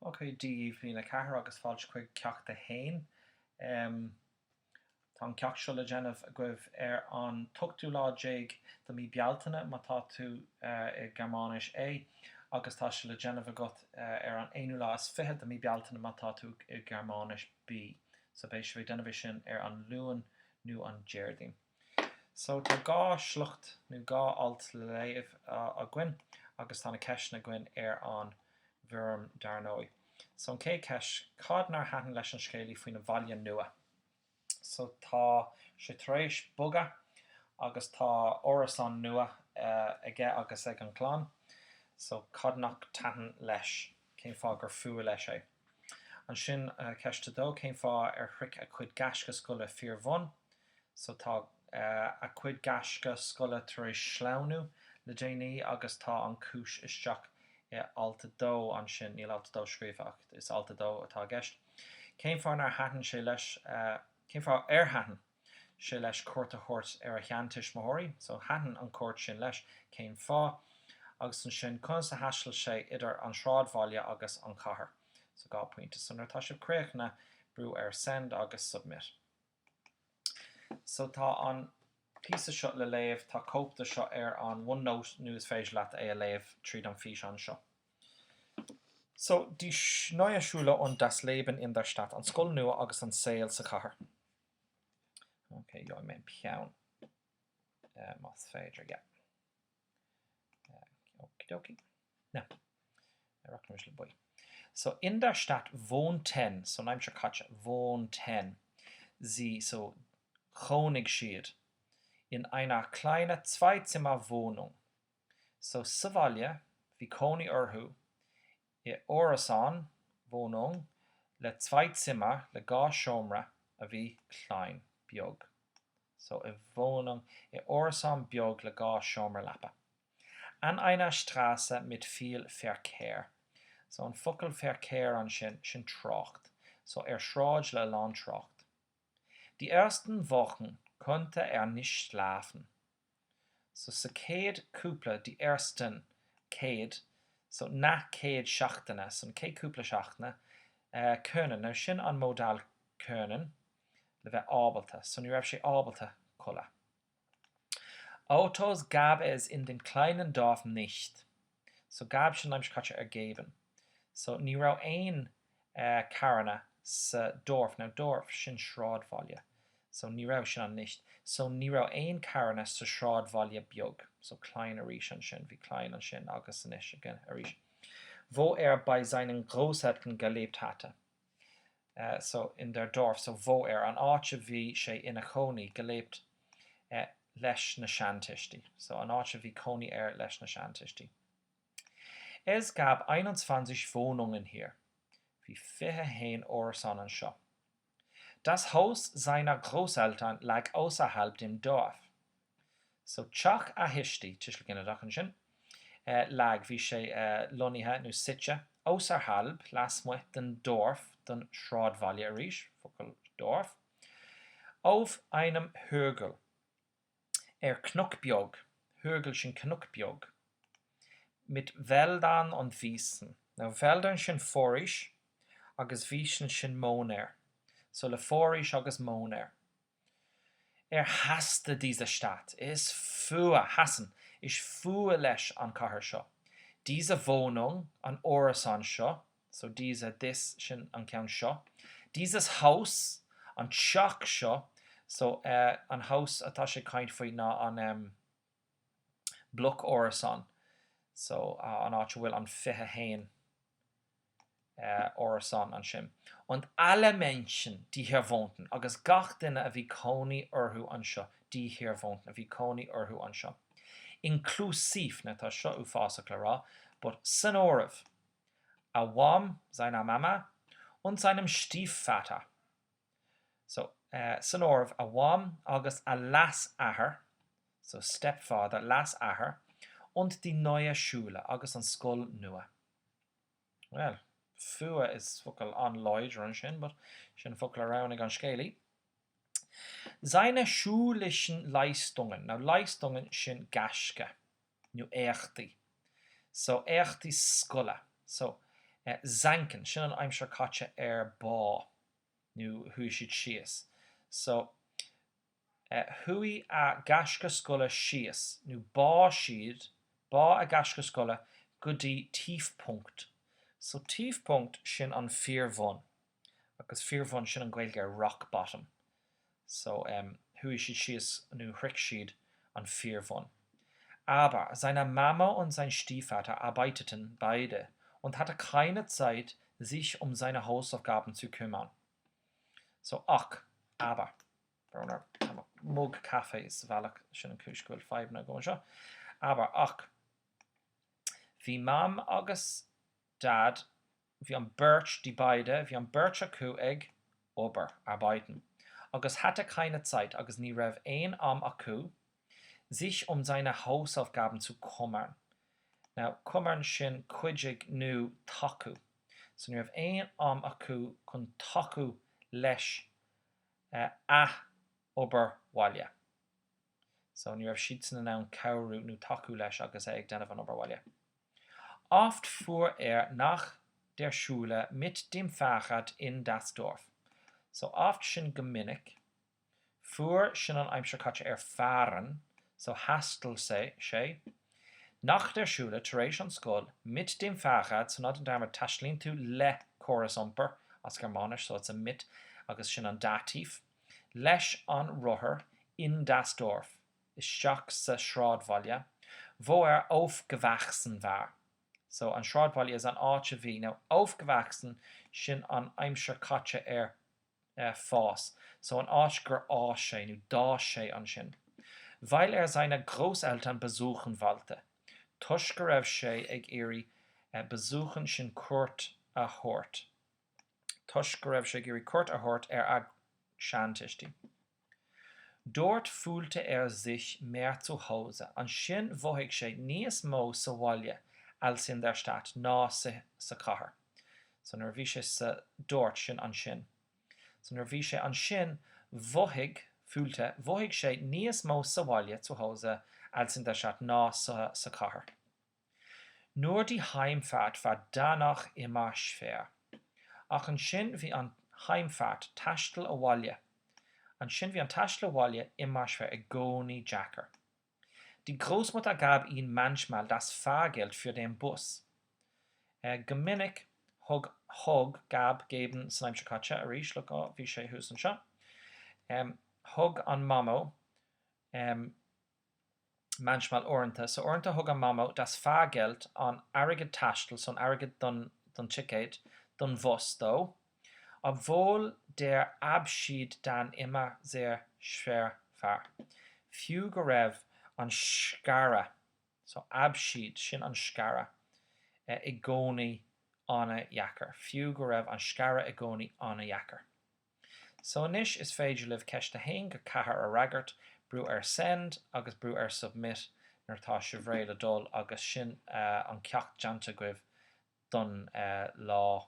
Okay, díomh ní le cethir agus fáilte chuig ceachta hain. Tá an ceach seo le déanamh a gcuibh ar an tuchtú láidéig do mí bealtaine má tá tú i Gearmánis é, agus tá se le déanamh agat ar an 1:20 do mí bealtaine má tá tú i Gearmánis B. So béis bhí denmh sin ar an luan nó an déirdaoin. So tá gá slucht nó gá alt le léamh a gcuin, agus tána ceis na gcuin ar an bhurm darnói. So an cé ceis, cad nar hatan leis an scéalaí faoin na bhaile nua. So tá sé tar éis boga agus tá órasán nua aige agus ag an chlán. So cad nach tatan leis céim fá gur fua leis é. An sin ceiste dó céim fá ar chric a chuid gasca scoile fíor bhun. So tá a chuid gasca scoile tar éis sleanú le déanaí agus tá an cúis isteach alta dó an sin níl alta dó scríomh is alta dó atá gceist. Céim fá nar hatan sé leis céim fá ar hatan sé leis cuairt a thuirt ar a cheantais móirí, so hatan an cuairt sin leis céim fá agus an sin chun sa haisleil sé idir an sráidbhaile agus an chathair. So gá pointe. So nuair tá sibh críochna brú ar send agus submit. So tá an píosa seo le léamh tá cópta seo ar an OneNote nó is féidir leat é a léamh tríd an fís an seo. So die neue Schule und das Leben in der Stadt an scoil nua agus an saoil sa chathair. Okay, ja, mein peann mas féidir, ja. Okidoki. Na, rock le boy. So in der Stadt wohnten, so neim se katja, wohnten sie, so chonig schied, in einer kleinen Zweizimmerwohnung. So Savalia, wie Koni Urhu, e Orasán Wohnung, le Zweizimmer, le gá siomra, a wie klein, biog. So e Wohnung, e Orasán biog, le gá siomra lappa. An einer Straße mit viel Verkehr. So an focal Verkehr an sin tracht. So schraag le Landtracht. Die ersten Wochen konnte nicht schlafen. So se céad cúpla, die ersten céad, so na céad seachtaine, so céad cúpla seachtaine, können, nou sin an modal können, le bheith ábalta, so ní raibh sé ábalta colla. Autos gab es in den kleinen Dorf nicht. So gab sin leim scatcha ergeben. So ní raibh ein carana sa dorf. Now dorf sin sráidbhaile. So ní raibh sin an nicht. So ní raibh ein carana sa sráidbhaile beag. So klein arís an sin, wie klein an sin agus an ish again arís. Wo bei seinen Großeltern gelebt hatte. So in der Dorf, so wo an áitse bhí sé ina chónaí gelebt leis na seantisti. So an áitse bhí cónaí leis na seantisti. Es gab 21 Wohnungen hier, wie 4 Orasán an seo. Das Haus seiner Großeltern lag außerhalb dem Dorf. So teach a histi, tischl gine dachan sin, lag wie sé lonithe nu sitje, außerhalb, las mu den Dorf, den sráidbhaile arís, focal Dorf, auf einem Hügel. Knuckbiog, Hügel sin Knuckbiog, mit Wäldern und Wiesen. Now Wäldern sin fórish, agus Wiesen sin móner. So le fórish agus móner. Hasste diese Stadt, is fua, hassen, is fua leis an chathair seo. Diese Wohnung an Orasán seo, so diese, this sin an ceann seo. Dieses Haus an teach seo, so an house atá sé caint faoi ná an Bl4 Orasán. So an áit bhfuil an 5 Orasán an sin. Und alle Menschen, die hier wohnten, agus gach duine a bhí cónaí orthu an seo, die hier wohnten, a bhí cónaí orthu an seo. Inklusiv, na tá seo ufásach le rá, but san oribh, Awam, seiner Mama, und seinem Stiefvater. So, san oribh, Awam agus a las ahar, so stepfather, las ahar, und die neue Schule, agus an scoil nua. Well, fua is focal an loidir an sin, but sin focal around ag an scéalaí. Seine schulischen Leistungen, now Leistungen sin gaske, nu éachtaí. So éachtaí scola. So Zanken, sin an aimsir caite bá, nu hui siad síos. So, hui a gasca scola síos, nu bá siad, bá a gasca scola go dtí tífpunkt. So tífpunkt sin an fearmhon, agus fearmhon sin an gaeilge rock bottom. So hui siad síos nu hric siad an fearmhon. Aber seine Mama und sein Stiefvater arbeiteten beide und hatte keine Zeit, sich seine Hausaufgaben zu kümmern. So, ach, aber. Mug Kaffee is valach sin an cúscoil 5 na gón seo. Aber ach, bhí mam agus dad, bhí an beirt die beide, bhí an beirt acu ag ober arbeiten. Agus hatte keine Zeit, agus ní raibh ein am acu, sich seine Hausaufgaben zu kümmern. Now, kümmern sin cuidig nu taku. So ní raibh ein am acu chun taku leis a ober walja. So ní raibh siad san an cowrú nu taku leis agus ag denmh an ober walja. Oft fuhr nach der Schule mit dem Fahrrad in das Dorf. So oft sin geminnig. Fuhr sin an aimsir caite fahren, so hastel sé. Nach der Schule, taréis an scoil, mit dem Fahrrad, so not an darmar tashlín tú le choras as Germanisch, so it's a mit, agus sin an datív, leis an ruther in das Dorf, is seach sa Schráadbhaile, wo aufgewachsen war. So an Schráadbhaile is an áit a bhí. Now, aufgewachsen sin an aimsir caite fás. So an áit gur á sé, nu dá sé an sin. Weil seine Großeltern besuchen wollte. Tush go raibh sé ag éirí besuchen sin cuairt a thabhairt. Tush go raibh sé ag éirí cuairt a thabhairt ag seantistí. Dort fühlte sich mehr zu Hause. An sin bhuaigh sé níos mó sa bhaile als in der Stadt, ná sa chathair. So nuair bhí sé sa dort sin an sin. So nuair bhí sé an sin bhuaigh sé níos mó sa bhaile zu Hause als in der Stadt, ná sa chathair. Nur die Heimfahrt war danach immer schwer. Ach an sin bhí an Heimfahrt taistil a bhaile. An sin bhí an taistil a bhaile immer schwer, ag gcónaí Jackar. Die Großmutter gab ihm manchmal das Fahrgeld für den Bus. Geminnig hog geben san aimsir caite arís, look á bhí sé hús an seo. Hug an mamo, manchmal orintha. So orintha hug an mamo das Fahrgeld an airgid taistil, so an airgid don ticket, don Bus do, obwohl der Abschied dann immer sehr schwer war. Fiú go raibh an scara, so Abschied sin an scara, i gcónaí anna Jackar. Fiú go raibh an scara i gcónaí anna Jackar. So inis is féidir libh ceiste hain go chathair a ragart, brú send agus brú submit nar tá si bhréile dul agus sin an ceacht deanta goibh don lá